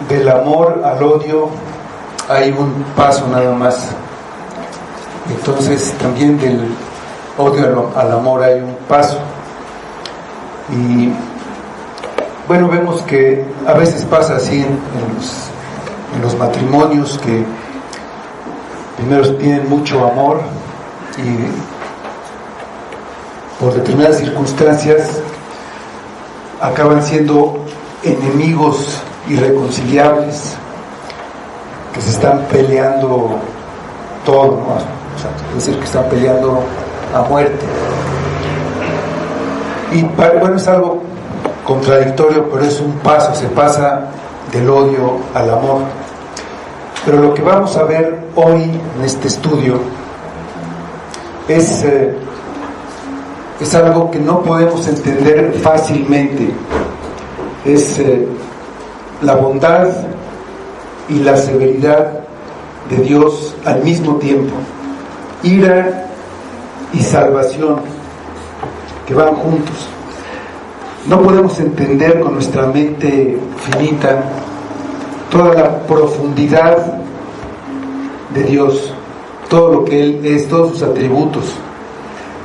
del amor al odio hay un paso nada más. Entonces también del odio al amor hay un paso. Y bueno, vemos que a veces pasa así en los matrimonios, que primero tienen mucho amor y por determinadas circunstancias acaban siendo enemigos irreconciliables, que se están peleando todo, ¿no? O sea, es decir, que están peleando a muerte. Y bueno, es algo contradictorio, pero es un paso, se pasa del odio al amor. Pero lo que vamos a ver hoy en este estudio es algo que no podemos entender fácilmente. Es la bondad y la severidad de Dios al mismo tiempo, ira y salvación, que van juntos. No podemos entender con nuestra mente finita toda la profundidad de Dios, todo lo que Él es, todos sus atributos,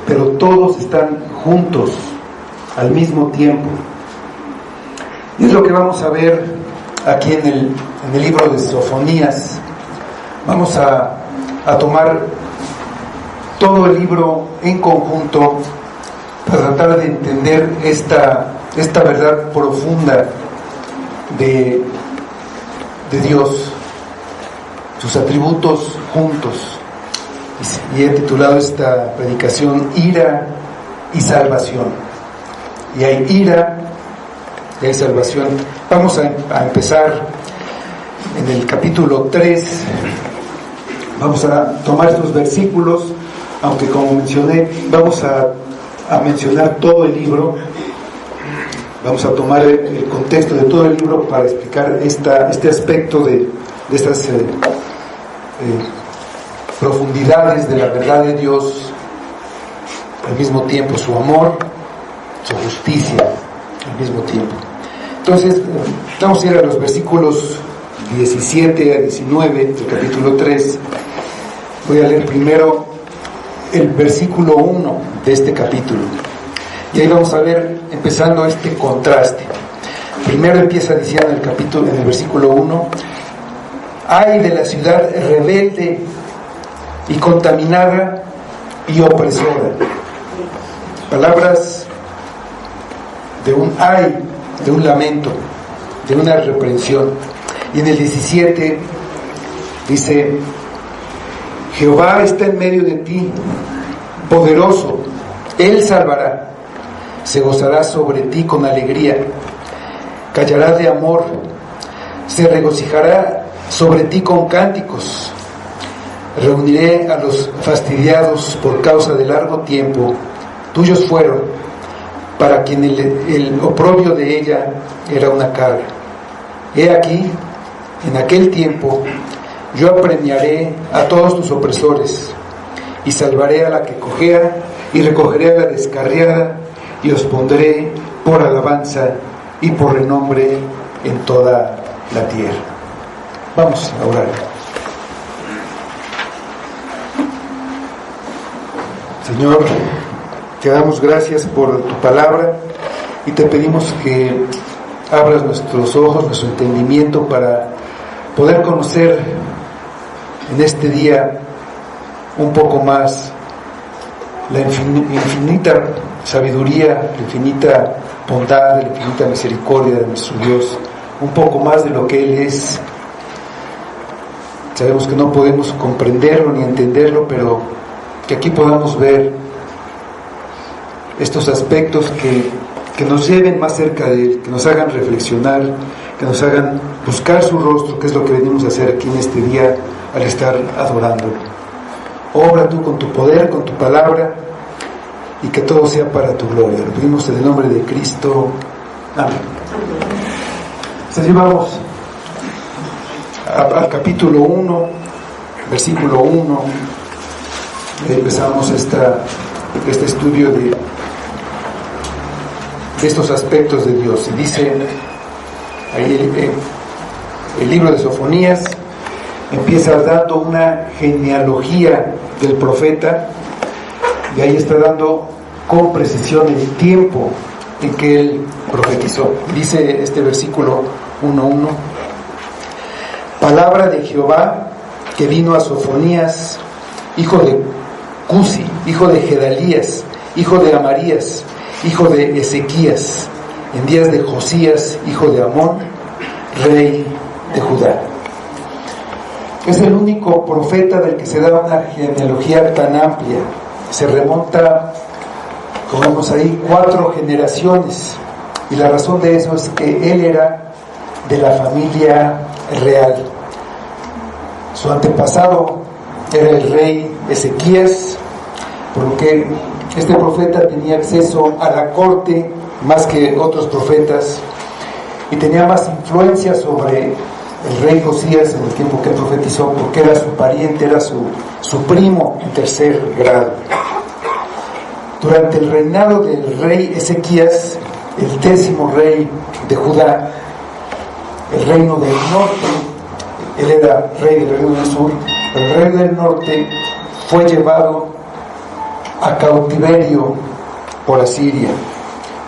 pero todos están juntos al mismo tiempo. Y es lo que vamos a ver aquí en el libro de Sofonías. Vamos a tomar todo el libro en conjunto para tratar de entender esta verdad profunda de Dios, sus atributos juntos. Y he titulado esta predicación Ira y Salvación. Y hay ira y hay salvación. Vamos a empezar en el capítulo 3. Vamos a tomar estos versículos, aunque como mencioné, vamos a mencionar todo el libro. Vamos a tomar el contexto de todo el libro para explicar este aspecto de estas profundidades de la verdad de Dios, al mismo tiempo su amor, su justicia, al mismo tiempo. Entonces, vamos a ir a los versículos 17 a 19 del capítulo 3. Voy a leer primero el versículo 1 de este capítulo. Y ahí vamos a ver, empezando este contraste. Primero empieza diciendo en el versículo 1: ay de la ciudad rebelde y contaminada y opresora. Palabras de un ay, de un lamento, de una reprensión. Y en el 17 dice: Jehová está en medio de ti, poderoso, Él salvará, se gozará sobre ti con alegría, callará de amor, se regocijará sobre ti con cánticos. Reuniré a los fastidiados por causa de largo tiempo, tuyos fueron, para quien el oprobio de ella era una carga. He aquí, en aquel tiempo, yo apremiaré a todos tus opresores, y salvaré a la que cojea, y recogeré a la descarriada, y os pondré por alabanza y por renombre en toda la tierra. Vamos a orar. Señor, te damos gracias por tu palabra y te pedimos que abras nuestros ojos, nuestro entendimiento para poder conocer en este día un poco más la infinita sabiduría, la infinita bondad, la infinita misericordia de nuestro Dios, un poco más de lo que Él es. Sabemos que no podemos comprenderlo ni entenderlo, pero que aquí podamos ver estos aspectos que nos lleven más cerca de Él, que nos hagan reflexionar, que nos hagan buscar su rostro, que es lo que venimos a hacer aquí en este día al estar adorándolo. Obra tú con tu poder, con tu palabra, y que todo sea para tu gloria. Lo pedimos en el nombre de Cristo. Amén. Entonces vamos al capítulo 1, versículo 1. Empezamos este estudio de estos aspectos de Dios. Y dice ahí el libro de Sofonías empieza dando una genealogía del profeta, y ahí está dando con precisión el tiempo en que él profetizó. Dice este versículo 1:1: palabra de Jehová que vino a Sofonías, hijo de Cusi, hijo de Gedalías, hijo de Amarías, hijo de Ezequías, en días de Josías, hijo de Amón, rey de Judá. Es el único profeta del que se da una genealogía tan amplia. Se remonta, como vemos ahí, 4 generaciones, y la razón de eso es que él era de la familia real. Su antepasado era el rey Ezequías, por lo que este profeta tenía acceso a la corte más que otros profetas, y tenía más influencia sobre el rey Josías en el tiempo que profetizó, porque era su pariente, era su primo en tercer grado. Durante el reinado del rey Ezequías, el 10º rey de Judá, el reino del norte, él era rey del reino del sur, el rey del norte fue llevado a cautiverio por Asiria,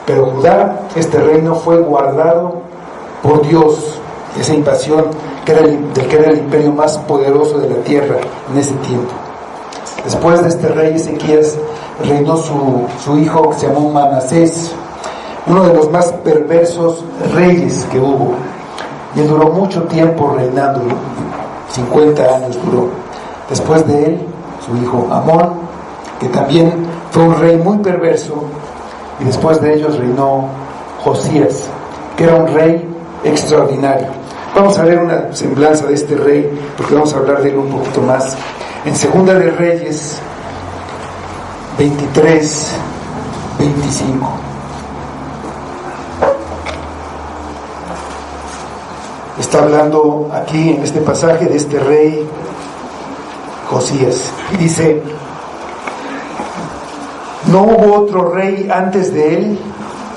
pero Judá, este reino, fue guardado por Dios. Esa invasión del que era el imperio más poderoso de la tierra en ese tiempo. Después de este rey Ezequías reinó su hijo, que se llamó Manasés, uno de los más perversos reyes que hubo, y él duró mucho tiempo reinando, 50 años duró. Después de él, su hijo Amón, que también fue un rey muy perverso, y después de ellos reinó Josías, que era un rey extraordinario. Vamos a ver una semblanza de este rey, porque vamos a hablar de él un poquito más en Segunda de Reyes 23, 25. Está hablando aquí en este pasaje de este rey Josías, y dice: no hubo otro rey antes de él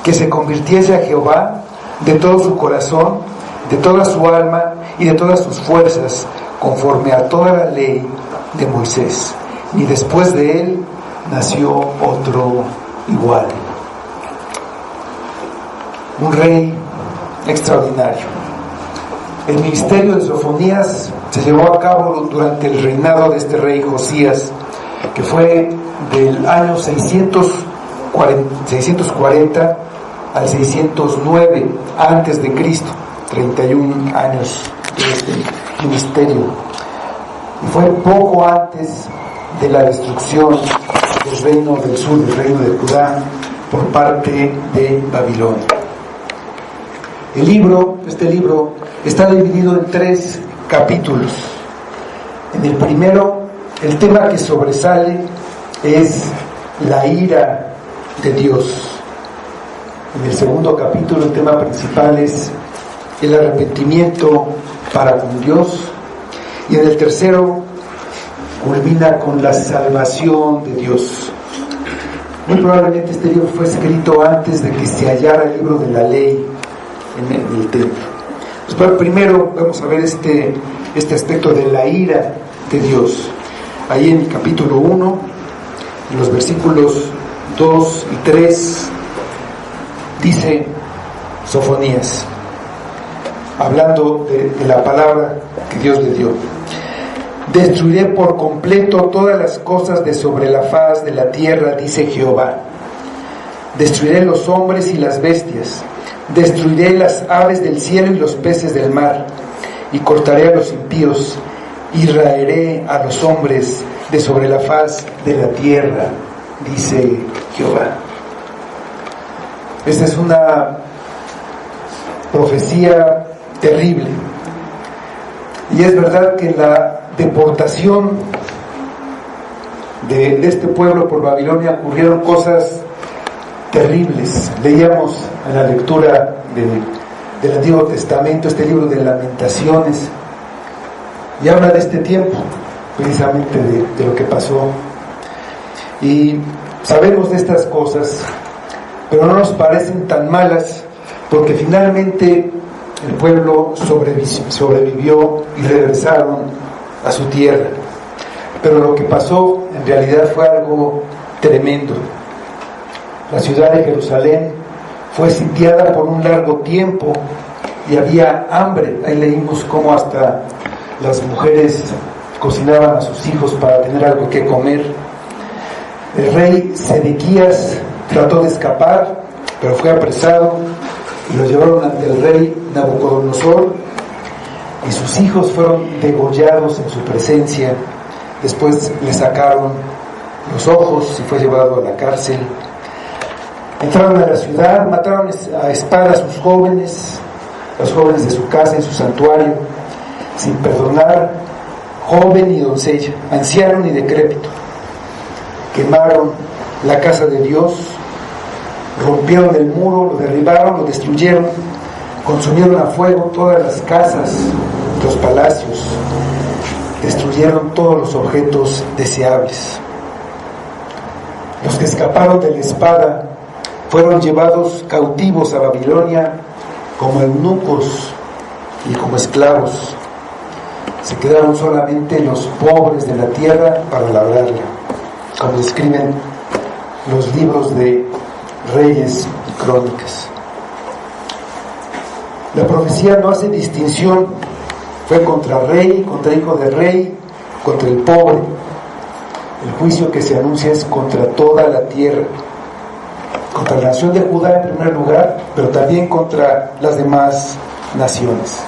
que se convirtiese a Jehová de todo su corazón, de toda su alma y de todas sus fuerzas, conforme a toda la ley de Moisés, ni después de él nació otro igual. Un rey extraordinario. El ministerio de Sofonías se llevó a cabo durante el reinado de este rey Josías, que fue del año 640 al 609 antes de Cristo, 31 años de este ministerio, y fue poco antes de la destrucción del reino del sur, del reino de Judá, por parte de Babilonia. Este libro está dividido en 3 capítulos. En el primero, el tema que sobresale es la ira de Dios. En el segundo capítulo, el tema principal es el arrepentimiento para con Dios, y en el tercero culmina con la salvación de Dios. Muy probablemente este libro fue escrito antes de que se hallara el libro de la ley en el templo. Pues, pero primero vamos a ver este aspecto de la ira de Dios. Ahí en el capítulo 1, en los versículos 2 y 3, dice Sofonías, hablando de la palabra que Dios le dio: destruiré por completo todas las cosas de sobre la faz de la tierra, dice Jehová. Destruiré los hombres y las bestias, destruiré las aves del cielo y los peces del mar, y cortaré a los impíos, y raeré a los hombres de sobre la faz de la tierra, dice Jehová. Esta es una profecía terrible, y es verdad que la deportación de este pueblo por Babilonia ocurrieron cosas terribles. Leíamos en la lectura del Antiguo Testamento este libro de Lamentaciones, y habla de este tiempo, precisamente de lo que pasó, y sabemos de estas cosas, pero no nos parecen tan malas, porque finalmente el pueblo sobrevivió y regresaron a su tierra. Pero lo que pasó en realidad fue algo tremendo. La ciudad de Jerusalén fue sitiada por un largo tiempo y había hambre. Ahí leímos cómo hasta las mujeres cocinaban a sus hijos para tener algo que comer. El rey Sedequías trató de escapar, pero fue apresado y lo llevaron ante el rey Nabucodonosor, y sus hijos fueron degollados en su presencia. Después le sacaron los ojos y fue llevado a la cárcel. Entraron a la ciudad, mataron a espada a sus jóvenes, los jóvenes de su casa, en su santuario, sin perdonar joven y doncella, anciano y decrépito. Quemaron la casa de Dios, rompieron el muro, lo derribaron, lo destruyeron, consumieron a fuego todas las casas, los palacios, destruyeron todos los objetos deseables. Los que escaparon de la espada fueron llevados cautivos a Babilonia como eunucos y como esclavos. Se quedaron solamente los pobres de la tierra para labrarla, como describen los libros de Reyes y Crónicas. La profecía no hace distinción. Fue contra rey, contra hijo de rey, contra el pobre. El juicio que se anuncia es contra toda la tierra, contra la nación de Judá en primer lugar, pero también contra las demás naciones.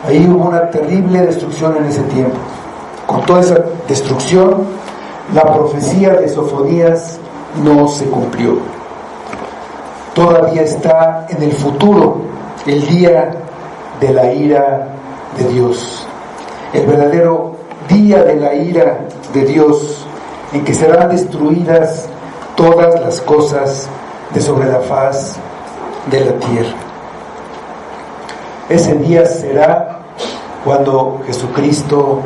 Ahí hubo una terrible destrucción en ese tiempo. Con toda esa destrucción, la profecía de Sofonías no se cumplió. Todavía está en el futuro el día de la ira de Dios, el verdadero día de la ira de Dios, en que serán destruidas todas las cosas de sobre la faz de la tierra. Ese día será cuando Jesucristo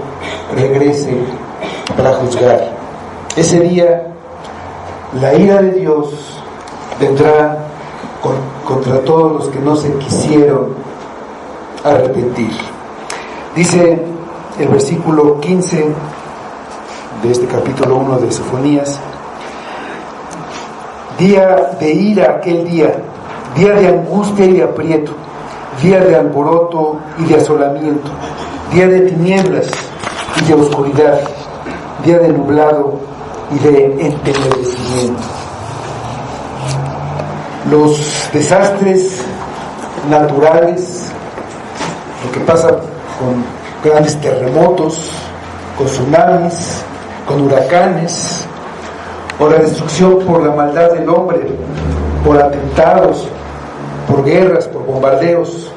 regrese para juzgar. Ese día la ira de Dios vendrá contra todos los que no se quisieron arrepentir. Dice el versículo 15 de este capítulo 1 de Sofonías: día de ira aquel día, día de angustia y de aprieto, día de alboroto y de asolamiento, día de tinieblas y de oscuridad, día de nublado y de entenebrecimiento. Los desastres naturales, lo que pasa con grandes terremotos, con tsunamis, con huracanes, o la destrucción por la maldad del hombre, por atentados, por guerras, por bombardeos,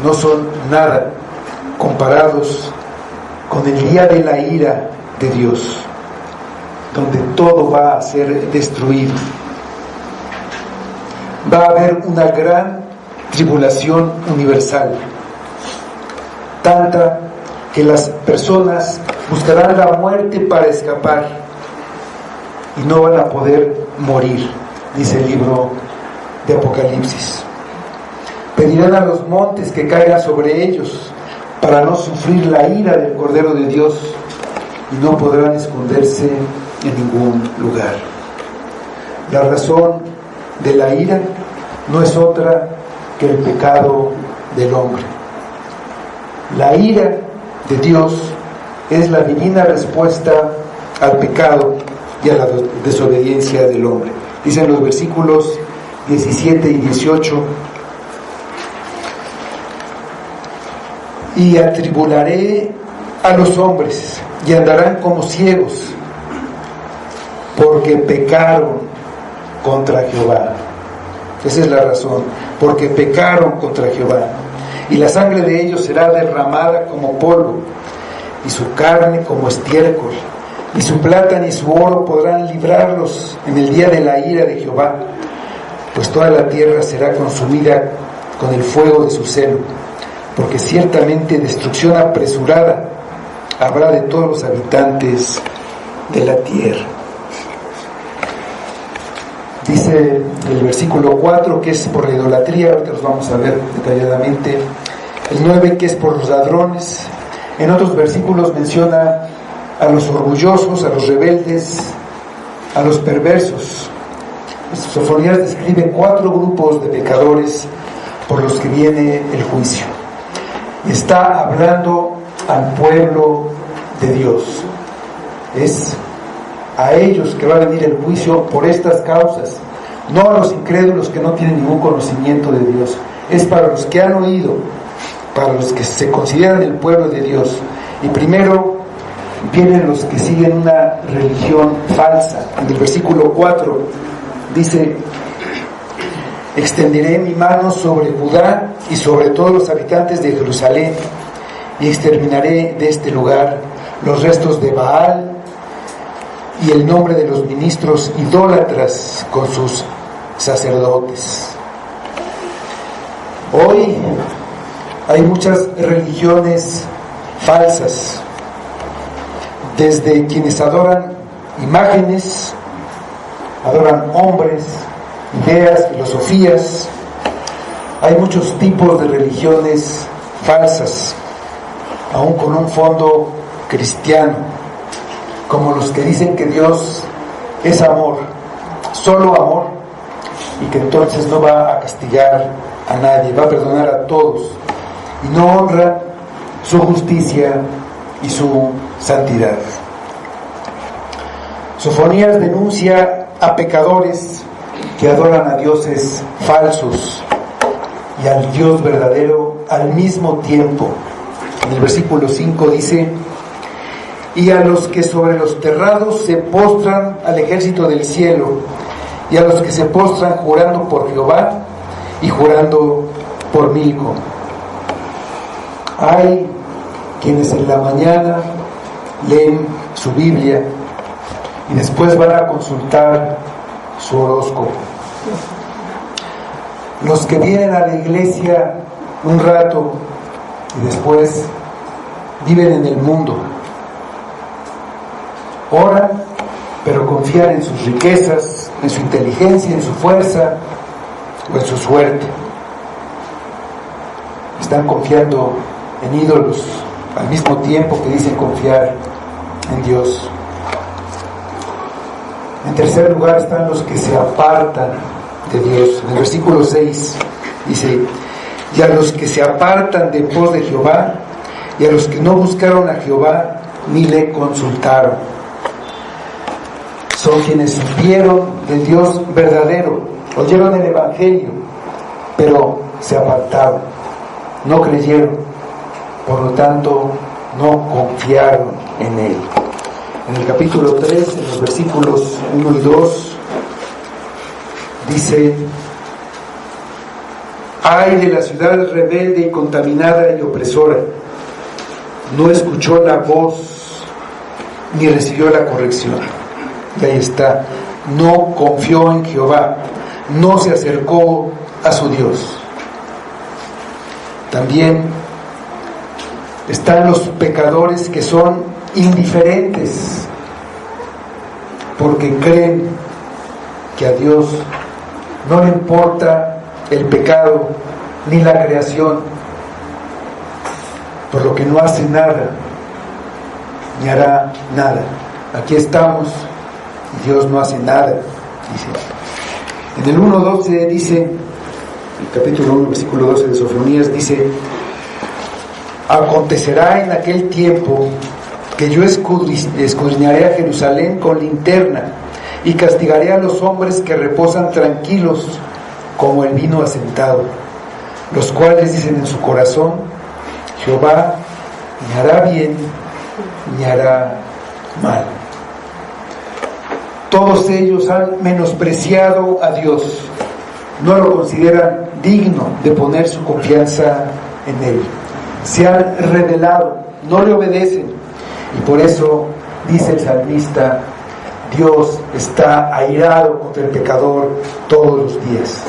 no son nada comparados con el día de la ira de Dios, donde todo va a ser destruido. Va a haber una gran tribulación universal, tanta que las personas buscarán la muerte para escapar y no van a poder morir, dice el libro de Apocalipsis. Pedirán a los montes que caigan sobre ellos para no sufrir la ira del Cordero de Dios, y no podrán esconderse en ningún lugar. La razón de la ira no es otra que el pecado del hombre. La ira de Dios es la divina respuesta al pecado y a la desobediencia del hombre. Dicen los versículos 17 y 18: y atribularé a los hombres y andarán como ciegos, porque pecaron contra Jehová. Esa es la razón, porque pecaron contra Jehová, y la sangre de ellos será derramada como polvo, y su carne como estiércol, ni su plata ni su oro podrán librarlos en el día de la ira de Jehová, pues toda la tierra será consumida con el fuego de su celo, porque ciertamente destrucción apresurada habrá de todos los habitantes de la tierra. Dice el versículo 4 que es por la idolatría, ahorita los vamos a ver detalladamente. El 9 que es por los ladrones. En otros versículos menciona a los orgullosos, a los rebeldes, a los perversos. Sofonías describe 4 grupos de pecadores por los que viene el juicio. Está hablando al pueblo de Dios. Es a ellos que va a venir el juicio por estas causas, no a los incrédulos que no tienen ningún conocimiento de Dios. Es para los que han oído, para los que se consideran el pueblo de Dios. Y primero vienen los que siguen una religión falsa. En el versículo 4 dice: extenderé mi mano sobre Judá y sobre todos los habitantes de Jerusalén, y exterminaré de este lugar los restos de Baal y el nombre de los ministros idólatras con sus sacerdotes. Hoy hay muchas religiones falsas, desde quienes adoran imágenes, adoran hombres, ideas, filosofías. Hay muchos tipos de religiones falsas, aún con un fondo cristiano, como los que dicen que Dios es amor, solo amor, y que entonces no va a castigar a nadie, va a perdonar a todos, y no honra su justicia y su santidad. Sofonías denuncia a pecadores que adoran a dioses falsos y al Dios verdadero al mismo tiempo. En el versículo 5 dice: y a los que sobre los terrados se postran al ejército del cielo, y a los que se postran jurando por Jehová y jurando por Milco. Hay quienes en la mañana leen su Biblia y después van a consultar su horóscopo. Los que vienen a la iglesia un rato y después viven en el mundo. Oran, pero confían en sus riquezas, en su inteligencia, en su fuerza o en su suerte. Están confiando en ídolos al mismo tiempo que dicen confiar en Dios. En tercer lugar están los que se apartan de Dios. En el versículo 6 dice: y a los que se apartan de pos de Jehová, y a los que no buscaron a Jehová ni le consultaron. Son quienes supieron del Dios verdadero, oyeron el Evangelio, pero se apartaron, no creyeron, por lo tanto no confiaron en Él. En el capítulo 3, en los versículos 1 y 2, dice: ay de la ciudad rebelde y contaminada y opresora, no escuchó la voz ni recibió la corrección. Y ahí está, no confió en Jehová, no se acercó a su Dios. También están los pecadores que son indiferentes, porque creen que a Dios no le importa el pecado ni la creación, por lo que no hace nada ni hará nada. Aquí estamos y Dios no hace nada, dice. En el 1:12 dice, el capítulo 1, versículo 12 de Sofonías, dice: acontecerá en aquel tiempo que yo escudriñaré a Jerusalén con linterna y castigaré a los hombres que reposan tranquilos como el vino asentado, los cuales dicen en su corazón: Jehová ni hará bien ni hará mal. Todos ellos han menospreciado a Dios, no lo consideran digno de poner su confianza en Él. Se han rebelado, no le obedecen, y por eso dice el salmista: Dios está airado contra el pecador todos los días.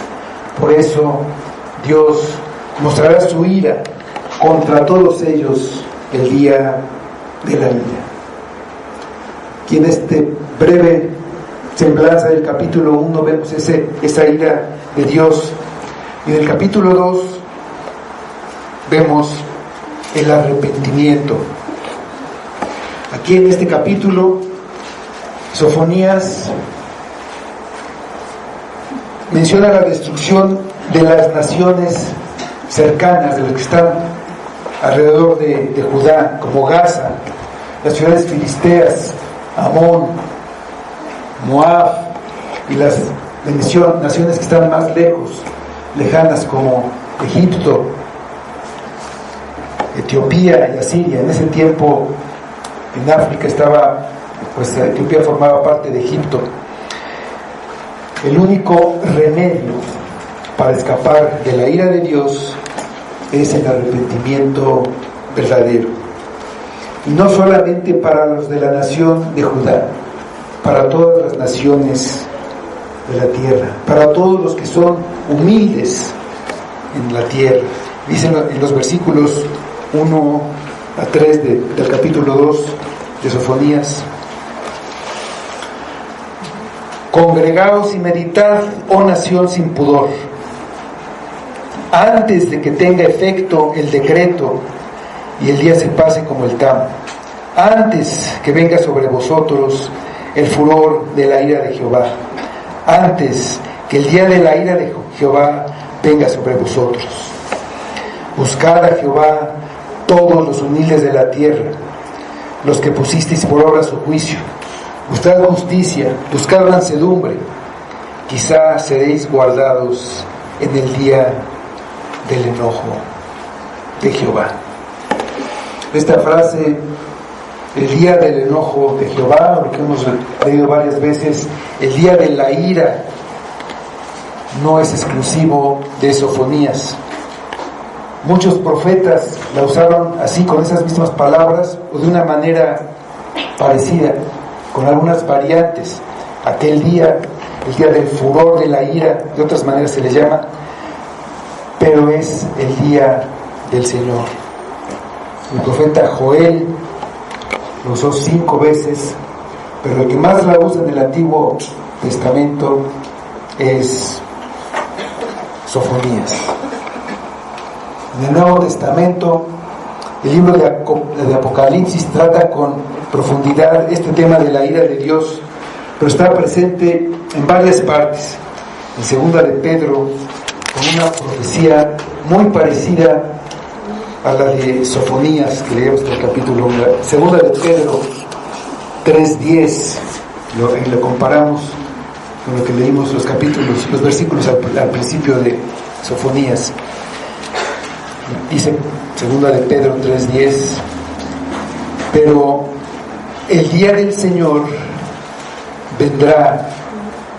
Por eso Dios mostrará su ira contra todos ellos el día de la vida. Y en este breve semblanza del capítulo 1 vemos esa ira de Dios, y en el capítulo 2 vemos el arrepentimiento. Aquí en este capítulo Sofonías menciona la destrucción de las naciones cercanas, de las que están alrededor de Judá, como Gaza, las ciudades filisteas, Amón, Moab, y las naciones que están más lejos, lejanas, como Egipto, Etiopía y Asiria. En ese tiempo en África estaba, pues Etiopía formaba parte de Egipto. El único remedio para escapar de la ira de Dios es el arrepentimiento verdadero. Y no solamente para los de la nación de Judá, para todas las naciones de la tierra, para todos los que son humildes en la tierra. Dicen en los versículos 1 a 3 del capítulo 2 de Sofonías: congregaos y meditad, oh nación sin pudor, antes de que tenga efecto el decreto y el día se pase como el tamo, antes que venga sobre vosotros el furor de la ira de Jehová, antes que el día de la ira de Jehová venga sobre vosotros. Buscad a Jehová todos los humildes de la tierra, los que pusisteis por obra su juicio. Buscad justicia, buscad mansedumbre, quizá seréis guardados en el día del enojo de Jehová. Esta frase, el día del enojo de Jehová, lo que hemos leído varias veces, el día de la ira, no es exclusivo de Sofonías. Muchos profetas la usaron así, con esas mismas palabras, o de una manera parecida, con algunas variantes. Aquel día, el día del furor de la ira, de otras maneras se le llama, pero es el día del Señor. El profeta Joel lo usó 5 veces, pero el que más la usa en el Antiguo Testamento es Sofonías. En el Nuevo Testamento, el libro de Apocalipsis trata con profundidad este tema de la ira de Dios, pero está presente en varias partes. En Segunda de Pedro, con una profecía muy parecida a la de Sofonías que leemos en el capítulo 1. Segunda de Pedro 3:10, lo comparamos con lo que leímos los versículos al principio de Sofonías. Dice Segunda de Pedro 3:10: pero el día del Señor vendrá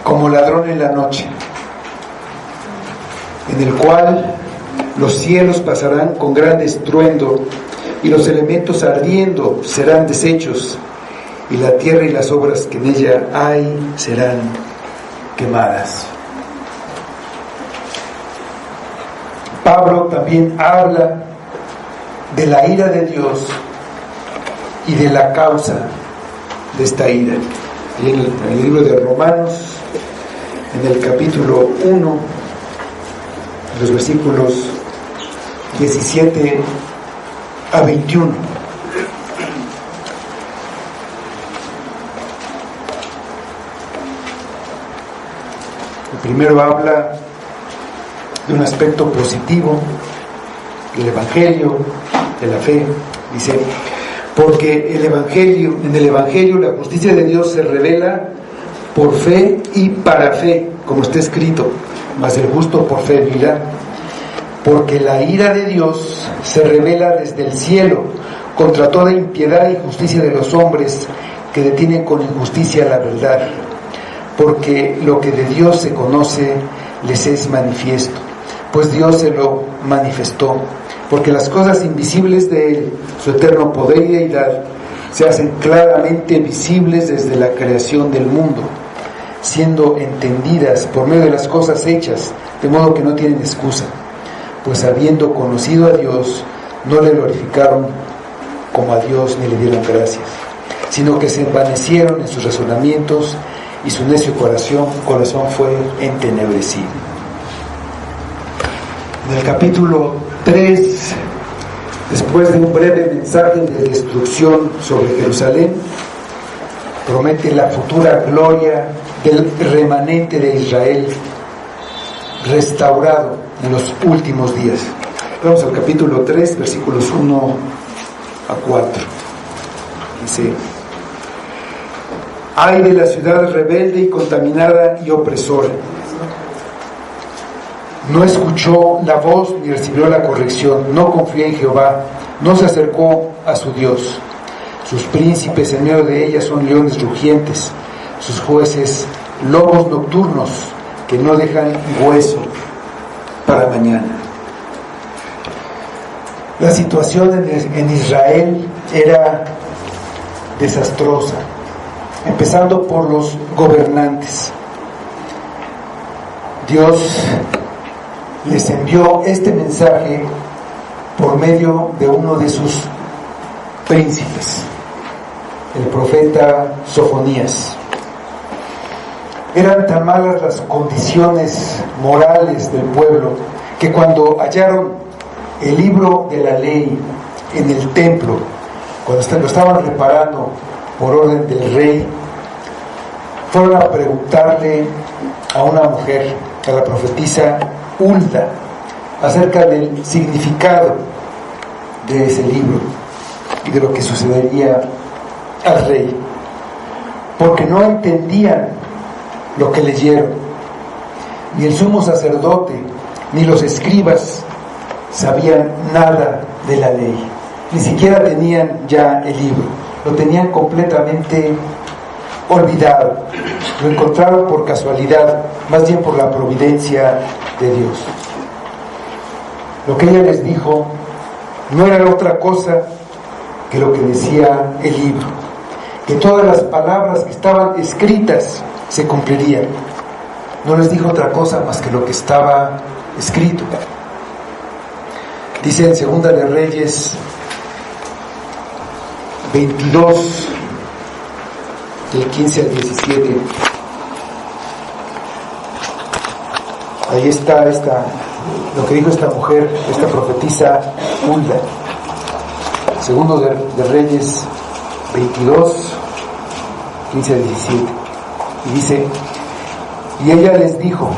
como ladrón en la noche, en el cual los cielos pasarán con gran estruendo, y los elementos ardiendo serán deshechos, y la tierra y las obras que en ella hay serán quemadas. Pablo también habla de la ira de Dios y de la causa de esta ira. Y en el libro de Romanos, en el capítulo 1, los versículos 17 a 21. El primero habla de un aspecto positivo del Evangelio, de la fe. Dice: porque en el Evangelio la justicia de Dios se revela por fe y para fe, como está escrito: mas el justo por fe vivirá. Porque la ira de Dios se revela desde el cielo contra toda impiedad e injusticia de los hombres que detienen con injusticia la verdad. Porque lo que de Dios se conoce les es manifiesto, pues Dios se lo manifestó. Porque las cosas invisibles de Él, su eterno poder y deidad, se hacen claramente visibles desde la creación del mundo, siendo entendidas por medio de las cosas hechas, de modo que no tienen excusa. Pues habiendo conocido a Dios, no le glorificaron como a Dios ni le dieron gracias, sino que se envanecieron en sus razonamientos, y su necio corazón fue entenebrecido. En el capítulo 3, después de un breve mensaje de destrucción sobre Jerusalén, promete la futura gloria del remanente de Israel restaurado en los últimos días. Vamos al capítulo 3, versículos 1 a 4. Dice: ay de la ciudad rebelde y contaminada y opresora. No escuchó la voz ni recibió la corrección, no confió en Jehová, no se acercó a su Dios. Sus príncipes en medio de ella son leones rugientes, sus jueces lobos nocturnos que no dejan hueso para mañana. La situación en Israel era desastrosa, empezando por los gobernantes. Dios les envió este mensaje por medio de uno de sus príncipes, el profeta Sofonías. Eran tan malas las condiciones morales del pueblo que cuando hallaron el libro de la ley en el templo, cuando lo estaban reparando por orden del rey, fueron a preguntarle a una mujer, a la profetisa Hulda, acerca del significado de ese libro y de lo que sucedería al rey, porque no entendían lo que leyeron. Ni el sumo sacerdote ni los escribas sabían nada de la ley, ni siquiera tenían ya el libro, lo tenían completamente olvidado, lo encontraron por casualidad, más bien por la providencia de Dios. Lo que ella les dijo no era otra cosa que lo que decía el libro, que todas las palabras que estaban escritas se cumplirían. No les dijo otra cosa más que lo que estaba escrito. Dice en Segunda de Reyes 22, del 15 al 17. Ahí está lo que dijo esta mujer, esta profetisa Hulda. Segundo de Reyes 22, 15 al 17. Y dice: y ella les dijo: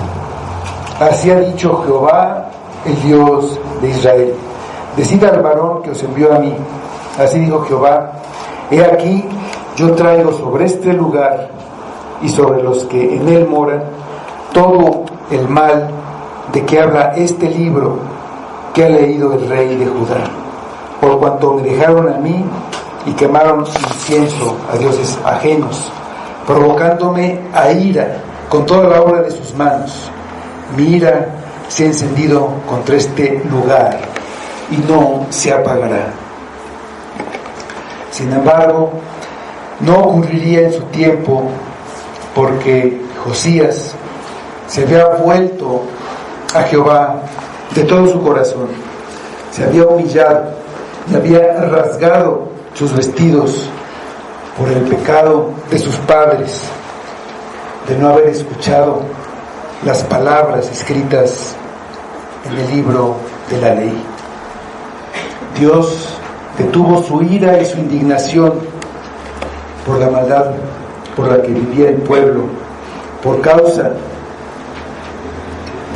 así ha dicho Jehová, el Dios de Israel, decid al varón que os envió a mí, así dijo Jehová, he aquí yo traigo sobre este lugar y sobre los que en él moran todo el mal de que habla este libro que ha leído el rey de Judá, por cuanto me dejaron a mí y quemaron incienso a dioses ajenos, provocándome a ira con toda la obra de sus manos. Mi ira se ha encendido contra este lugar y no se apagará. Sin embargo, no ocurriría en su tiempo, porque Josías se había vuelto a Jehová de todo su corazón, se había humillado y había rasgado sus vestidos por el pecado de sus padres, de no haber escuchado las palabras escritas en el libro de la ley. Dios detuvo su ira y su indignación por la maldad por la que vivía el pueblo, por causa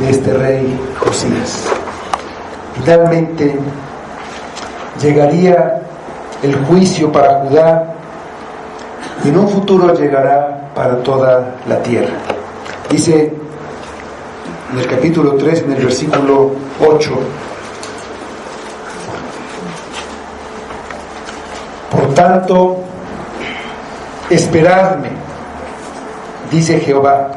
de este rey Josías. Finalmente llegaría el juicio para Judá y en un futuro llegará para toda la tierra. Dice en el capítulo 3, en el versículo 8: por tanto, esperadme, dice Jehová,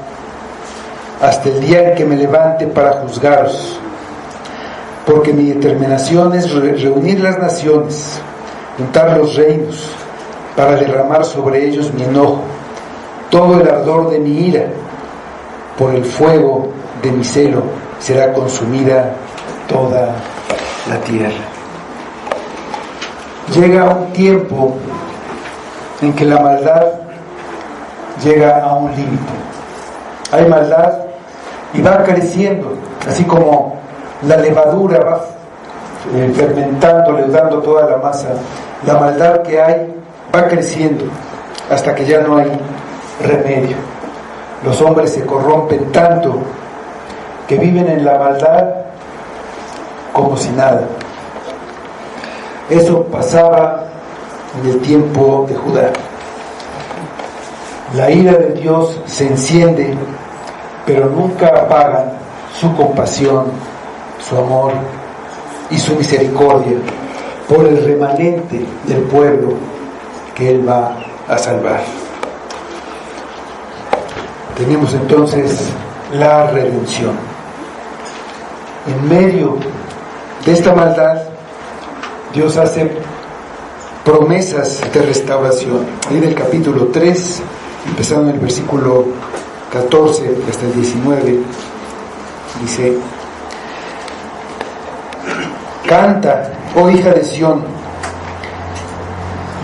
hasta el día en que me levante para juzgaros, porque mi determinación es reunir las naciones, juntar los reinos, para derramar sobre ellos mi enojo, todo el ardor de mi ira, por el fuego de mi celo será consumida toda la tierra. Llega un tiempo en que la maldad llega a un límite. Hay maldad y va creciendo, así como la levadura va fermentando, leudando toda la masa. La maldad que hay va creciendo hasta que ya no hay remedio. Los hombres se corrompen tanto que viven en la maldad como si nada. Eso pasaba en el tiempo de Judá. La ira de Dios se enciende, pero nunca apaga su compasión, su amor y su misericordia por el remanente del pueblo que Él va a salvar. Tenemos entonces la redención. En medio de esta maldad, Dios hace promesas de restauración. Ahí del capítulo 3, empezando en el versículo 14 hasta el 19, dice: Canta, oh hija de Sión,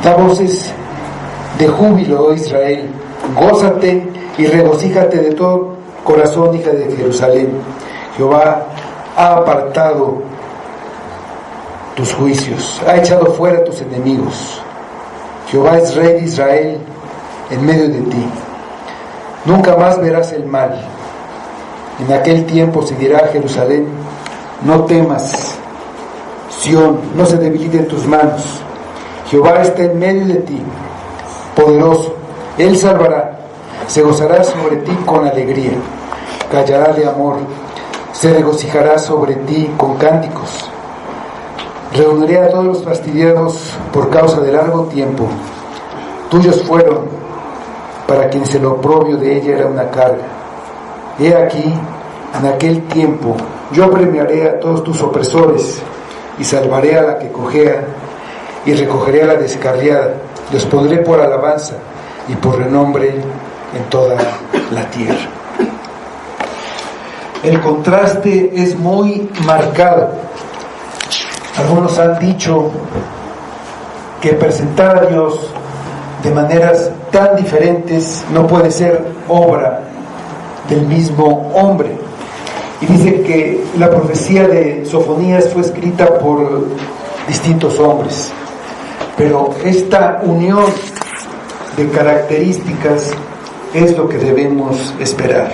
da voces de júbilo, oh Israel, gózate y regocíjate de todo corazón, hija de Jerusalén. Jehová ha apartado tus juicios, ha echado fuera tus enemigos. Jehová es rey de Israel en medio de ti. Nunca más verás el mal. En aquel tiempo se dirá a Jerusalén: no temas, Sión, no se debilite en tus manos. Jehová está en medio de ti, poderoso, Él salvará. Se gozará sobre ti con alegría, callará de amor, se regocijará sobre ti con cánticos. Reuniré a todos los fastidiados por causa de largo tiempo. Tuyos fueron, para quienes el oprobio de ella era una carga. He aquí, en aquel tiempo, yo premiaré a todos tus opresores, y salvaré a la que cojea, y recogeré a la descarriada. Los pondré por alabanza y por renombre en toda la tierra. El contraste es muy marcado. Algunos han dicho que presentar a Dios de maneras tan diferentes no puede ser obra del mismo hombre. Y dice que la profecía de Sofonías fue escrita por distintos hombres, pero esta unión de características es lo que debemos esperar.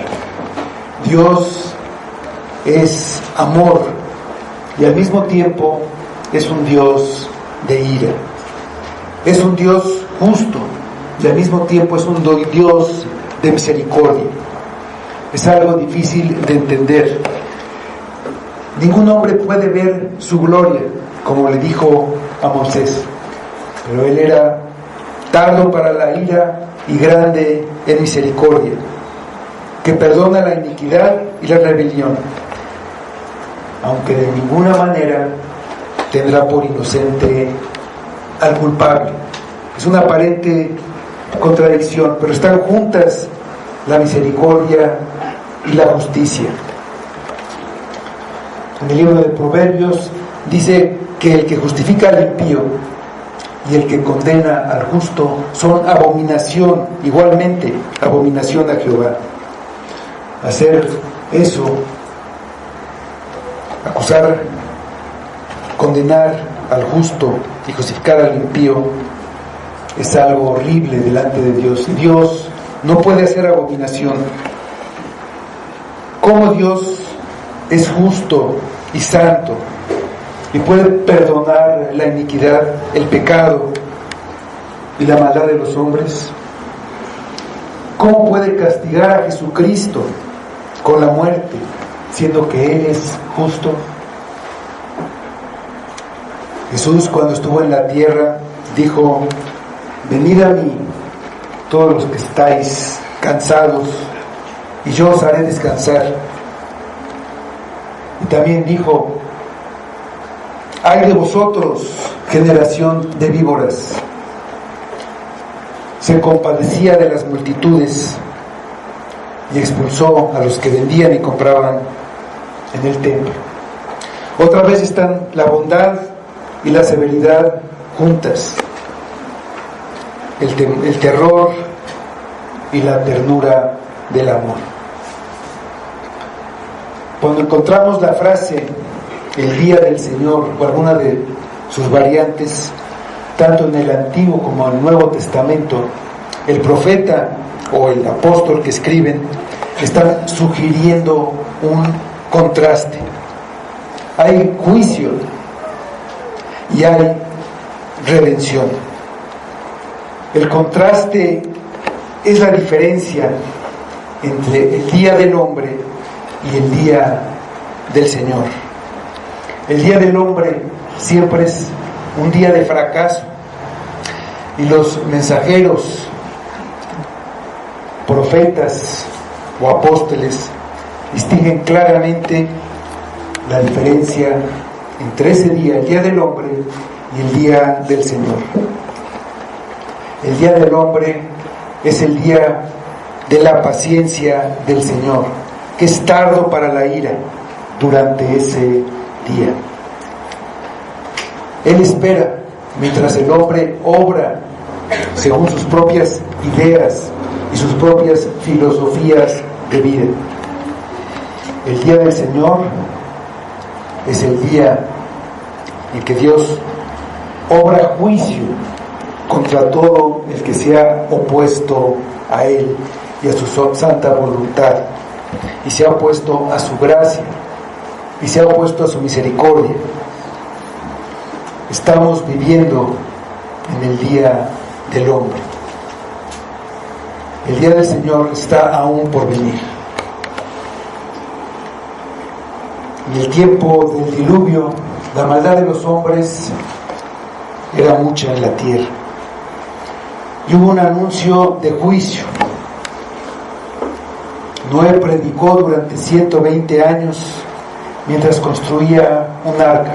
Dios es amor y al mismo tiempo es un Dios de ira. Es un Dios justo y al mismo tiempo es un Dios de misericordia. Es algo difícil de entender. Ningún hombre puede ver su gloria, como le dijo a Moisés, pero él era tardo para la ira y grande en misericordia, que perdona la iniquidad y la rebelión, aunque de ninguna manera tendrá por inocente al culpable. Es una aparente contradicción, pero están juntas la misericordia y la justicia. En el libro de Proverbios dice que el que justifica al impío y el que condena al justo son abominación, igualmente abominación a Jehová. Hacer eso, acusar, condenar al justo y justificar al impío, es algo horrible delante de Dios. Dios no puede hacer abominación. ¿Cómo Dios es justo y santo y puede perdonar la iniquidad, el pecado y la maldad de los hombres? ¿Cómo puede castigar a Jesucristo con la muerte, siendo que Él es justo? Jesús, cuando estuvo en la tierra, dijo: venid a mí todos los que estáis cansados y yo os haré descansar. Y también dijo: ay de vosotros, generación de víboras. Se compadecía de las multitudes y expulsó a los que vendían y compraban en el templo. Otra vez están la bondad y la severidad juntas. El terror y la ternura del amor. Cuando encontramos la frase el día del Señor o alguna de sus variantes, tanto en el Antiguo como en el Nuevo Testamento, el profeta o el apóstol que escriben están sugiriendo un contraste. Hay juicio y hay redención. El contraste es la diferencia entre el día del hombre y el día del Señor. El día del hombre siempre es un día de fracaso, y los mensajeros, profetas o apóstoles distinguen claramente la diferencia entre ese día, el día del hombre, y el día del Señor. El día del hombre es el día de la paciencia del Señor, que es tardo para la ira durante ese día. Él espera mientras el hombre obra según sus propias ideas y sus propias filosofías de vida. El día del Señor es el día en que Dios obra juicio contra todo el que se ha opuesto a Él y a su santa voluntad, y se ha opuesto a su gracia, y se ha opuesto a su misericordia. Estamos viviendo en el día del hombre. El día del Señor está aún por venir. En el tiempo del diluvio, la maldad de los hombres era mucha en la tierra, y hubo un anuncio de juicio. Noé predicó durante 120 años mientras construía un arca,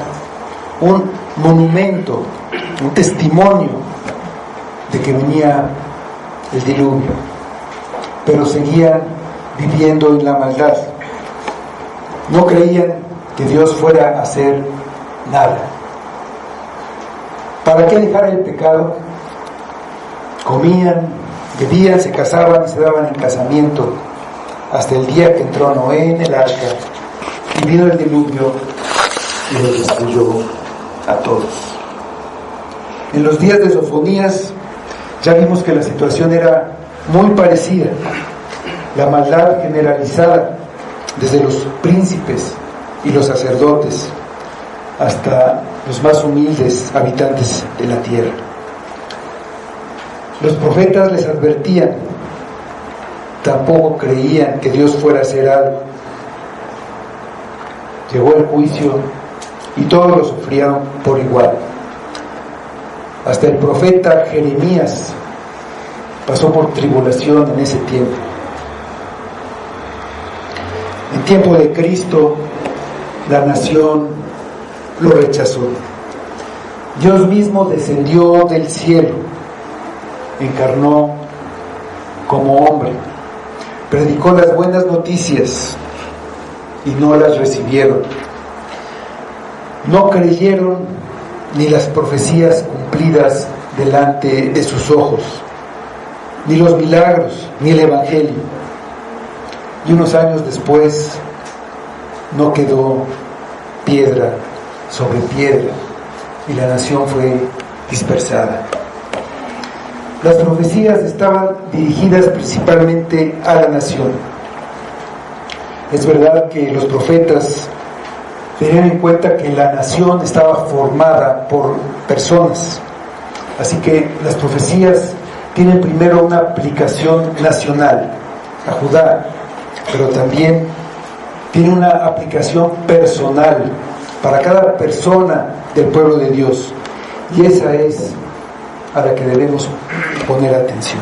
un monumento, un testimonio de que venía el diluvio, pero seguían viviendo en la maldad. No creían que Dios fuera a hacer nada. ¿Para qué dejar el pecado? Comían, bebían, se casaban y se daban en casamiento, hasta el día que entró Noé en el arca y vino el diluvio y los destruyó a todos. En los días de Sofonías ya vimos que la situación era muy parecida. La maldad generalizada desde los príncipes y los sacerdotes hasta los más humildes habitantes de la tierra. Los profetas les advertían, tampoco creían que Dios fuera a hacer algo. Llegó el juicio y todos lo sufrieron por igual. Hasta el profeta Jeremías pasó por tribulación en ese tiempo. En tiempo de Cristo, la nación lo rechazó. Dios mismo descendió del cielo, encarnó como hombre, predicó las buenas noticias y no las recibieron. No creyeron ni las profecías cumplidas delante de sus ojos, ni los milagros, ni el evangelio. Y unos años después no quedó piedra sobre piedra y la nación fue dispersada. Las profecías estaban dirigidas principalmente a la nación. Es verdad que los profetas tenían en cuenta que la nación estaba formada por personas, así que las profecías tienen primero una aplicación nacional a Judá, pero también tiene una aplicación personal para cada persona del pueblo de Dios, y esa es a la que debemos poner atención.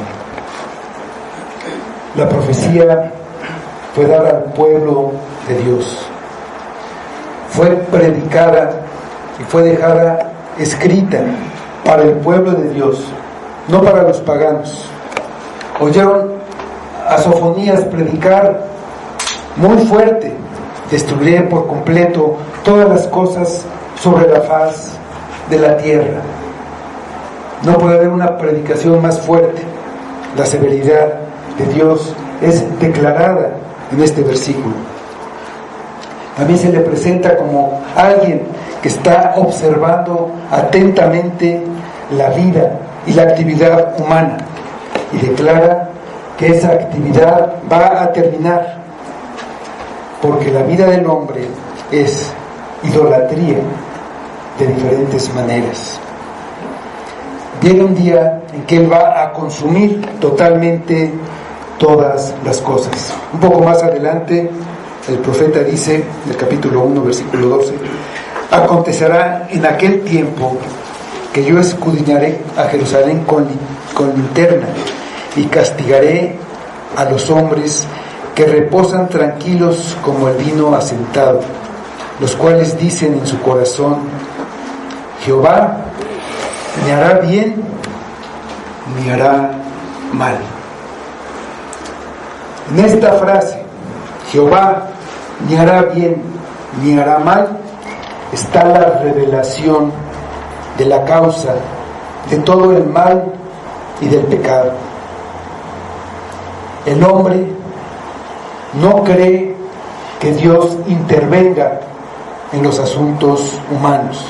La profecía fue dada al pueblo de Dios, fue predicada y fue dejada escrita para el pueblo de Dios, no para los paganos. Oyeron a Sofonías predicar muy fuerte: destruiré por completo todas las cosas sobre la faz de la tierra. No puede haber una predicación más fuerte. La severidad de Dios es declarada en este versículo. También se le presenta como alguien que está observando atentamente la vida y la actividad humana y declara que esa actividad va a terminar, porque la vida del hombre es idolatría de diferentes maneras. Llega un día en que Él va a consumir totalmente todas las cosas. Un poco más adelante, el profeta dice, en el capítulo 1, versículo 12, acontecerá en aquel tiempo que yo escudriñaré a Jerusalén con linterna y castigaré a los hombres que reposan tranquilos como el vino asentado, los cuales dicen en su corazón, Jehová ni hará bien ni hará mal. En esta frase, Jehová ni hará bien ni hará mal, está la revelación de la causa de todo el mal y del pecado. El hombre no cree que Dios intervenga en los asuntos humanos.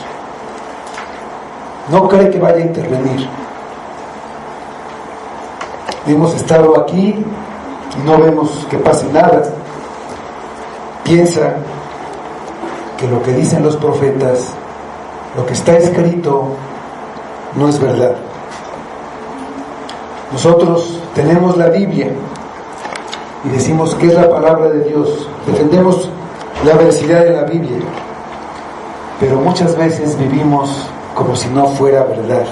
No cree que vaya a intervenir. Hemos estado aquí y no vemos que pase nada. Piensa que lo que dicen los profetas, lo que está escrito, no es verdad. Nosotros tenemos la Biblia y decimos que es la palabra de Dios. Defendemos la veracidad de la Biblia, pero muchas veces vivimos como si no fuera verdad,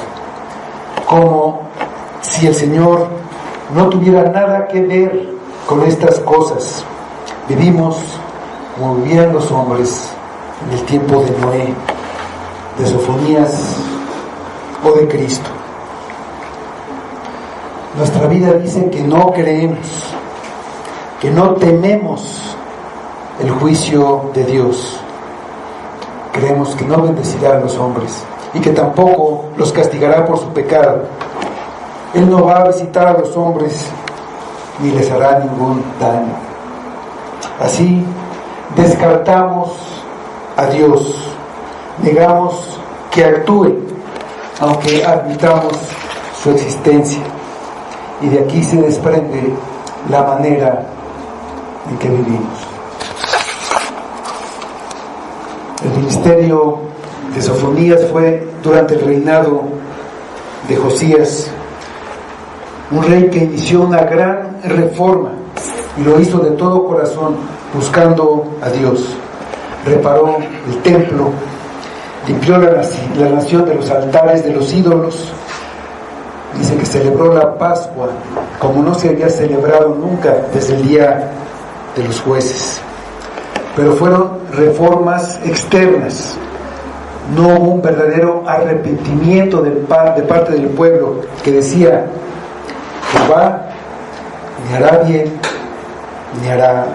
como si el Señor no tuviera nada que ver con estas cosas. Vivimos como vivían los hombres en el tiempo de Noé, de Sofonías o de Cristo. Nuestra vida dice que no creemos, que no tememos el juicio de Dios. Creemos que no bendecirá a los hombres y que tampoco los castigará por su pecado. Él no va a visitar a los hombres ni les hará ningún daño. Así descartamos a Dios, negamos que actúe, aunque admitamos su existencia, y de aquí se desprende la manera en que vivimos. El ministerio de Sofonías fue durante el reinado de Josías, un rey que inició una gran reforma y lo hizo de todo corazón, buscando a Dios. Reparó el templo, limpió la nación de los altares de los ídolos. Dice que celebró la Pascua como no se había celebrado nunca desde el día de los jueces. Pero fueron reformas externas. No hubo un verdadero arrepentimiento de parte del pueblo que decía, Jehová ni hará bien ni hará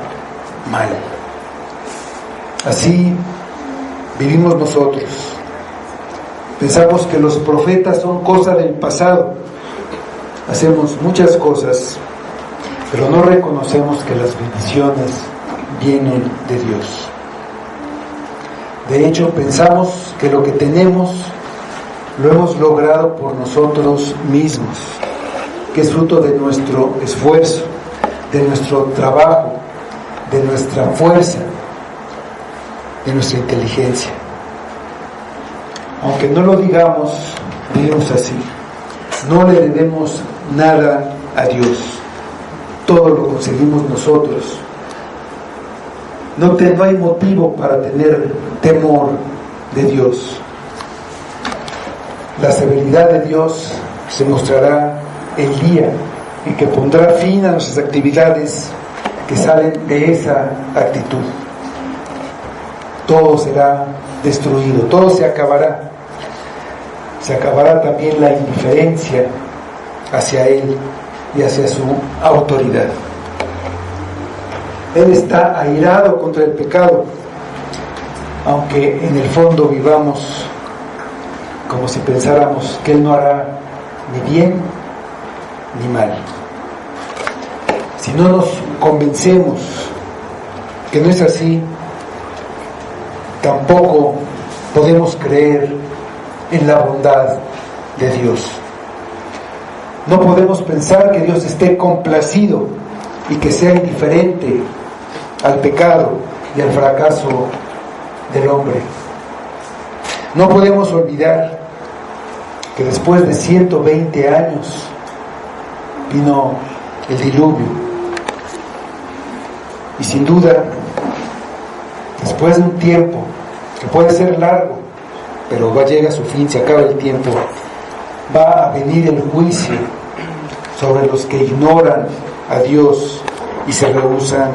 mal. Así vivimos nosotros. Pensamos que los profetas son cosa del pasado. Hacemos muchas cosas, pero no reconocemos que las bendiciones vienen de Dios. De hecho, pensamos que lo que tenemos lo hemos logrado por nosotros mismos, que es fruto de nuestro esfuerzo, de nuestro trabajo, de nuestra fuerza, de nuestra inteligencia. Aunque no lo digamos, vivimos así. No le debemos nada a Dios. Todo lo conseguimos nosotros. No hay motivo para tener temor de Dios. La severidad de Dios se mostrará el día en que pondrá fin a nuestras actividades que salen de esa actitud. Todo será destruido, todo se acabará. Se acabará también la indiferencia hacia Él y hacia su autoridad. Él está airado contra el pecado, aunque en el fondo vivamos como si pensáramos que Él no hará ni bien ni mal. Si no nos convencemos que no es así, tampoco podemos creer en la bondad de Dios. No podemos pensar que Dios esté complacido y que sea indiferente al pecado y al fracaso del hombre. No podemos olvidar que después de 120 años vino el diluvio. Y sin duda, después de un tiempo, que puede ser largo, pero llega a su fin, se acaba el tiempo, va a venir el juicio sobre los que ignoran a Dios y se rehúsan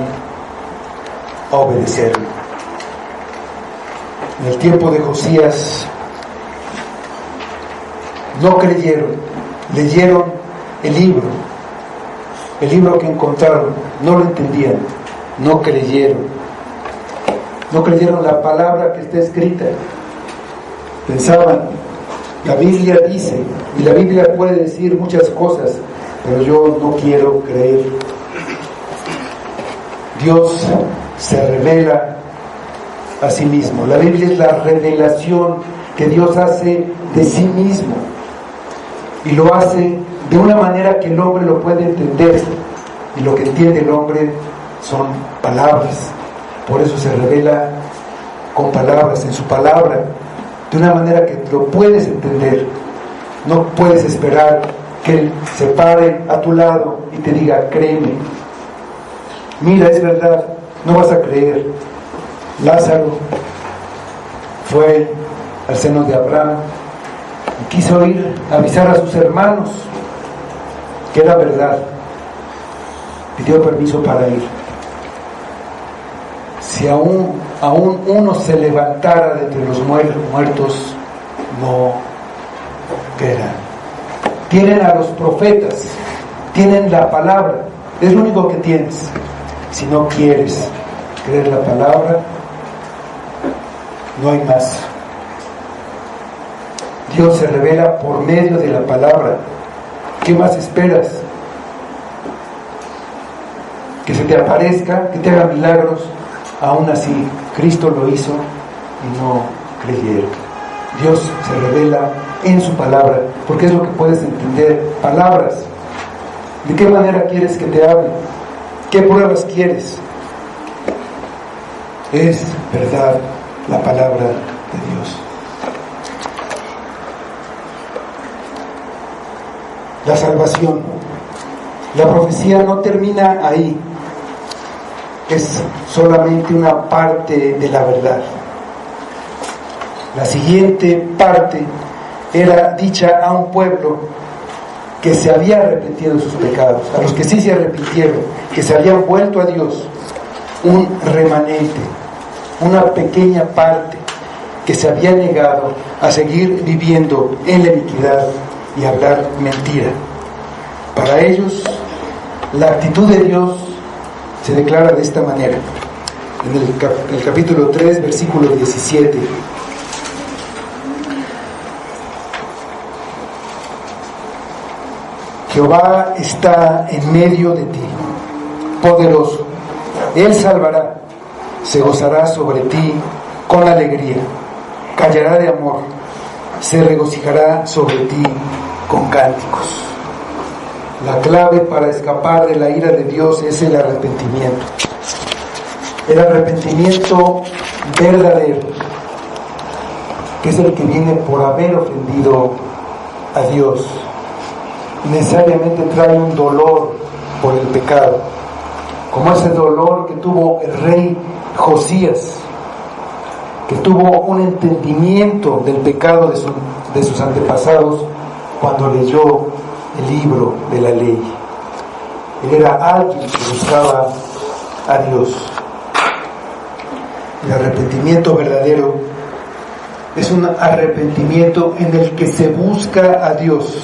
a obedecerlo. En el tiempo de Josías no creyeron, leyeron el libro que encontraron, no lo entendían, no creyeron la palabra que está escrita. Pensaban, la Biblia dice, y la Biblia puede decir muchas cosas, pero yo no quiero creer. Dios se revela a sí mismo. La Biblia es la revelación que Dios hace de sí mismo, y lo hace de una manera que el hombre lo puede entender, y lo que entiende el hombre son palabras. Por eso se revela con palabras, en su palabra, de una manera que lo puedes entender. No puedes esperar que Él se pare a tu lado y te diga, créeme, mira, es verdad. No vas a creer. Lázaro fue al seno de Abraham y quiso ir a avisar a sus hermanos que era verdad. Pidió permiso para ir. Si aún uno se levantara de entre los muertos, no creerán. Tienen a los profetas, tienen la palabra, es lo único que tienes. Si no quieres creer la palabra, no hay más. Dios se revela por medio de la palabra. ¿Qué más esperas? Que se te aparezca, que te haga milagros. Aún así, Cristo lo hizo y no creyeron. Dios se revela en su palabra, porque es lo que puedes entender. Palabras. ¿De qué manera quieres que te hable? ¿Qué pruebas quieres? Es verdad la palabra de Dios. La salvación. La profecía no termina ahí. Es solamente una parte de la verdad. La siguiente parte era dicha a un pueblo que se había arrepentido de sus pecados, a los que sí se arrepintieron, que se habían vuelto a Dios, un remanente, una pequeña parte que se había negado a seguir viviendo en la iniquidad y hablar mentira. Para ellos, la actitud de Dios se declara de esta manera, en el capítulo 3, versículo 17. Jehová está en medio de ti, poderoso. Él salvará, se gozará sobre ti con alegría, callará de amor, se regocijará sobre ti con cánticos. La clave para escapar de la ira de Dios es el arrepentimiento. El arrepentimiento verdadero, que es el que viene por haber ofendido a Dios. Necesariamente trae un dolor por el pecado, como ese dolor que tuvo el rey Josías, que tuvo un entendimiento del pecado de sus antepasados cuando leyó el libro de la ley. Él era alguien que buscaba a Dios. El arrepentimiento verdadero es un arrepentimiento en el que se busca a Dios.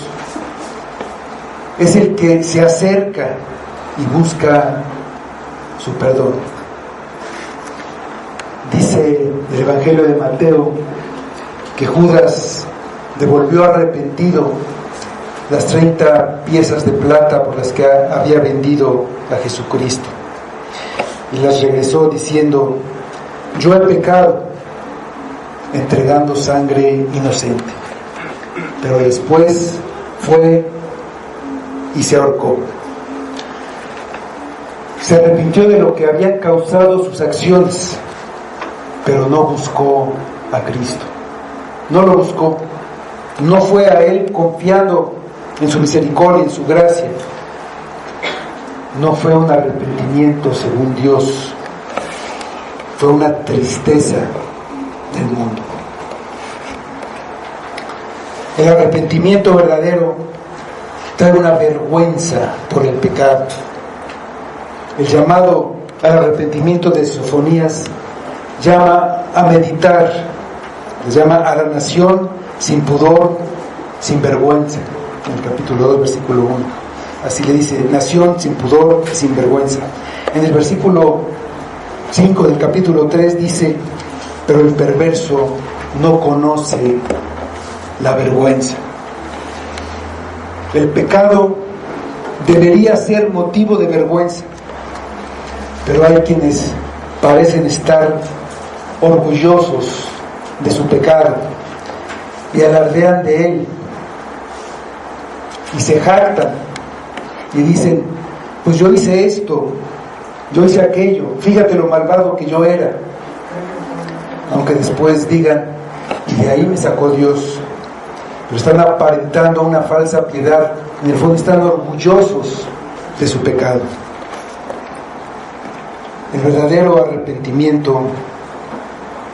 Es el que se acerca y busca su perdón. Dice el Evangelio de Mateo que Judas devolvió arrepentido las 30 piezas de plata por las que había vendido a Jesucristo. Y las regresó diciendo: yo he pecado entregando sangre inocente. Pero después fue y se ahorcó. Se arrepintió de lo que habían causado sus acciones, pero no buscó a Cristo. No lo buscó. No fue a Él confiando en su misericordia, en su gracia. No fue un arrepentimiento según Dios. Fue una tristeza del mundo. El arrepentimiento verdadero trae una vergüenza por el pecado. El llamado al arrepentimiento de Sofonías llama a meditar, llama a la nación sin pudor, sin vergüenza, en el capítulo 2, versículo 1. Así le dice: nación sin pudor, sin vergüenza. En el versículo 5 del capítulo 3 dice: pero el perverso no conoce la vergüenza. El pecado debería ser motivo de vergüenza, pero hay quienes parecen estar orgullosos de su pecado y alardean de él y se jactan y dicen: pues yo hice esto, yo hice aquello, fíjate lo malvado que yo era. Aunque después digan: y de ahí me sacó Dios. Pero están aparentando una falsa piedad. En el fondo están orgullosos de su pecado. El verdadero arrepentimiento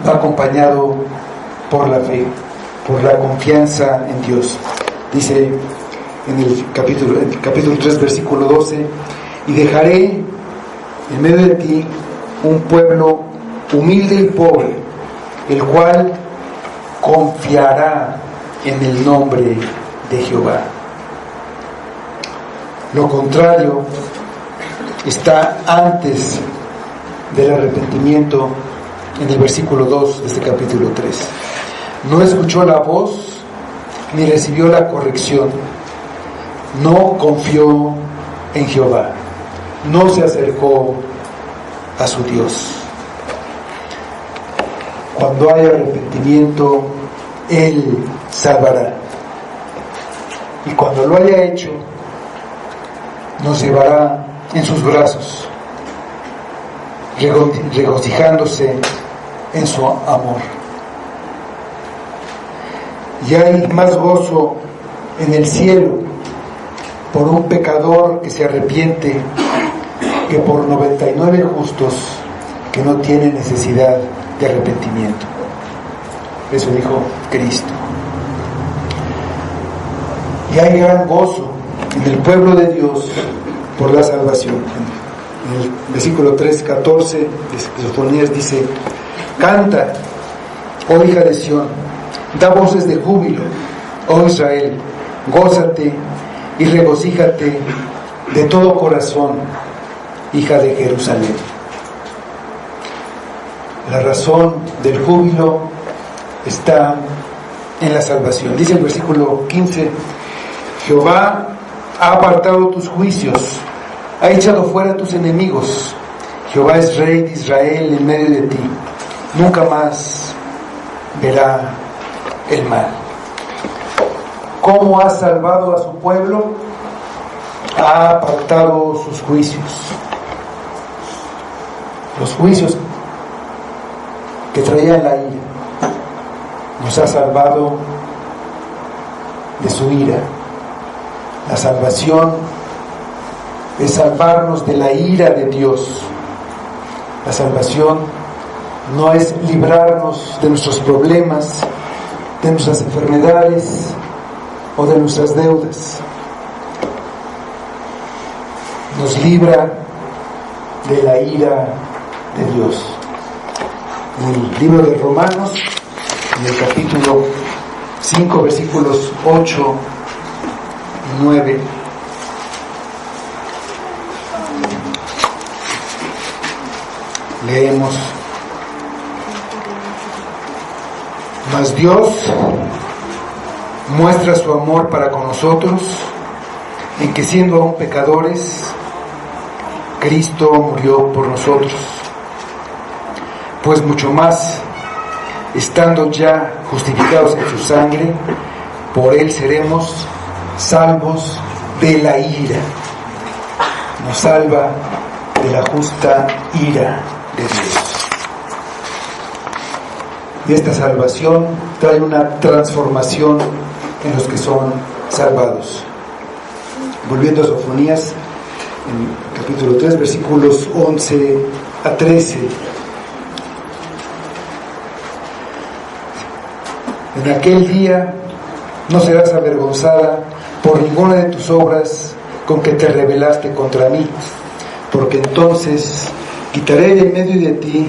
va acompañado por la fe, por la confianza en Dios. Dice en el capítulo 3, versículo 12: y dejaré en medio de ti un pueblo humilde y pobre, el cual confiará en el nombre de Jehová. Lo contrario está antes del arrepentimiento, en el versículo 2 de este capítulo 3. No escuchó la voz ni recibió la corrección. No confió en Jehová. No se acercó a su Dios. Cuando hay arrepentimiento, Él salvará. Y cuando lo haya hecho, nos llevará en sus brazos, regocijándose en su amor. Y hay más gozo en el cielo por un pecador que se arrepiente que por 99 justos que no tienen necesidad de arrepentimiento. Eso dijo Cristo. Y hay gran gozo en el pueblo de Dios por la salvación. En el versículo 3:14 de Sofonías dice: canta, oh hija de Sión, da voces de júbilo, oh Israel, gózate y regocíjate de todo corazón, hija de Jerusalén. La razón del júbilo está en la salvación. Dice el versículo 15: Jehová ha apartado tus juicios, ha echado fuera tus enemigos. Jehová es rey de Israel en medio de ti, nunca más verá el mal. ¿Cómo ha salvado a su pueblo? Ha apartado sus juicios. Los juicios que traían la ira, nos ha salvado de su ira. La salvación es salvarnos de la ira de Dios. La salvación no es librarnos de nuestros problemas, de nuestras enfermedades o de nuestras deudas. Nos libra de la ira de Dios. En el libro de Romanos, en el capítulo 5, versículos 8 y 9, leemos: mas Dios muestra su amor para con nosotros, en que siendo aún pecadores, Cristo murió por nosotros. Pues mucho más, estando ya justificados en su sangre, por él seremos salvos de la ira. Nos salva de la justa ira de Dios. Y esta salvación trae una transformación en los que son salvados. Volviendo a Sofonías, en capítulo 3, versículos 11 a 13. En aquel día no serás avergonzada por ninguna de tus obras con que te rebelaste contra mí, porque entonces quitaré de en medio de ti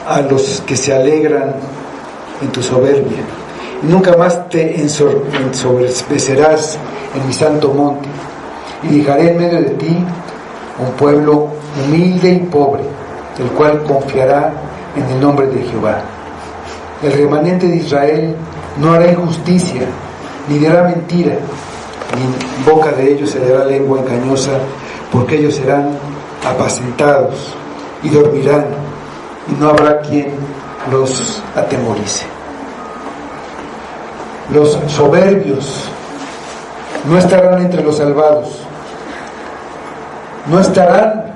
a los que se alegran en tu soberbia, y nunca más te ensoberbecerás en mi santo monte, y dejaré en medio de ti un pueblo humilde y pobre, el cual confiará en el nombre de Jehová. El remanente de Israel no hará injusticia, ni dirá mentira, ni en boca de ellos se le dará lengua engañosa, porque ellos serán apacentados y dormirán, y no habrá quien los atemorice. Los soberbios no estarán entre los salvados, no estarán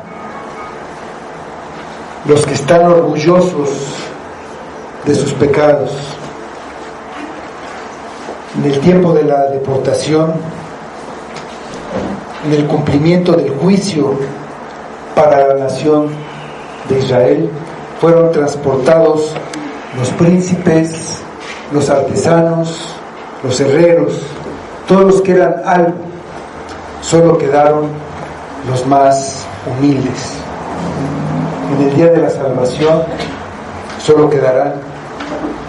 los que están orgullosos de sus pecados. En el tiempo de la deportación, en el cumplimiento del juicio para la nación de Israel, fueron transportados los príncipes, los artesanos, los herreros, todos los que eran algo. Solo quedaron los más humildes. En el día de la salvación solo quedarán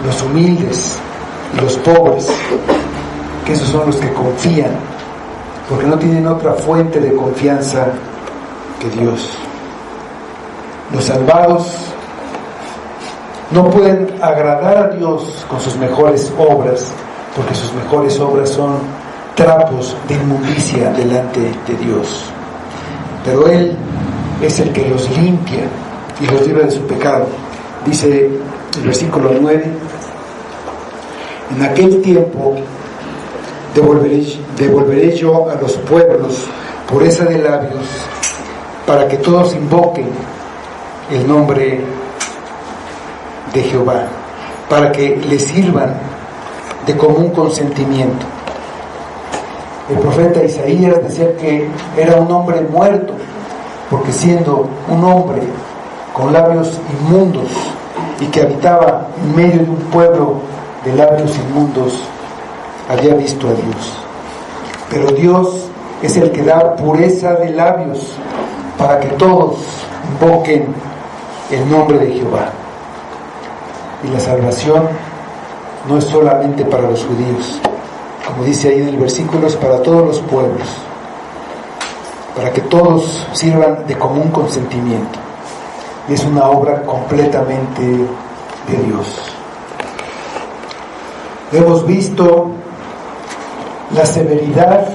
los humildes y los pobres, que esos son los que confían, porque no tienen otra fuente de confianza que Dios. Los salvados no pueden agradar a Dios con sus mejores obras, porque sus mejores obras son trapos de inmundicia delante de Dios. Pero Él es el que los limpia y los libra de su pecado. Dice el versículo 9: en aquel tiempo devolveré yo a los pueblos pureza de labios, para que todos invoquen el nombre de Jehová, para que le sirvan de común consentimiento. El profeta Isaías decía que era un hombre muerto, porque siendo un hombre con labios inmundos y que habitaba en medio de un pueblo de labios inmundos, había visto a Dios. Pero Dios es el que da pureza de labios para que todos invoquen el nombre de Jehová. Y la salvación no es solamente para los judíos, como dice ahí en el versículo, es para todos los pueblos, para que todos sirvan de común consentimiento. Y es una obra completamente de Dios. Hemos visto la severidad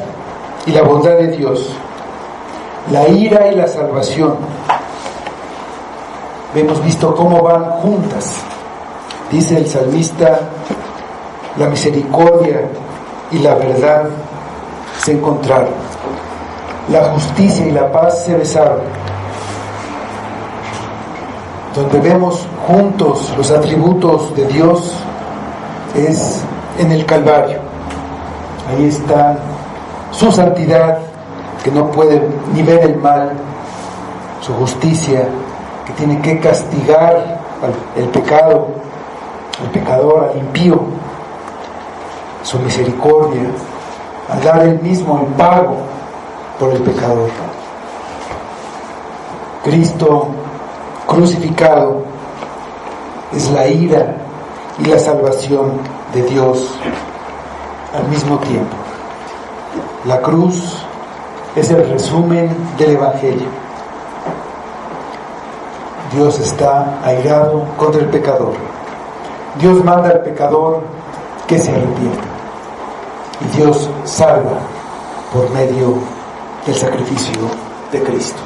y la bondad de Dios, la ira y la salvación. Hemos visto cómo van juntas. Dice el salmista: la misericordia y la verdad se encontraron, la justicia y la paz se besaron. Donde vemos juntos los atributos de Dios es en el Calvario. Ahí está su santidad, que no puede ni ver el mal, su justicia, que tiene que castigar el pecado, al pecador, al impío, su misericordia, al dar él mismo el pago por el pecador. Cristo crucificado es la ira y la salvación de Dios al mismo tiempo. La cruz es el resumen del Evangelio. Dios está airado contra el pecador. Dios manda al pecador que se arrepienta. y Dios salva por medio del sacrificio de Cristo.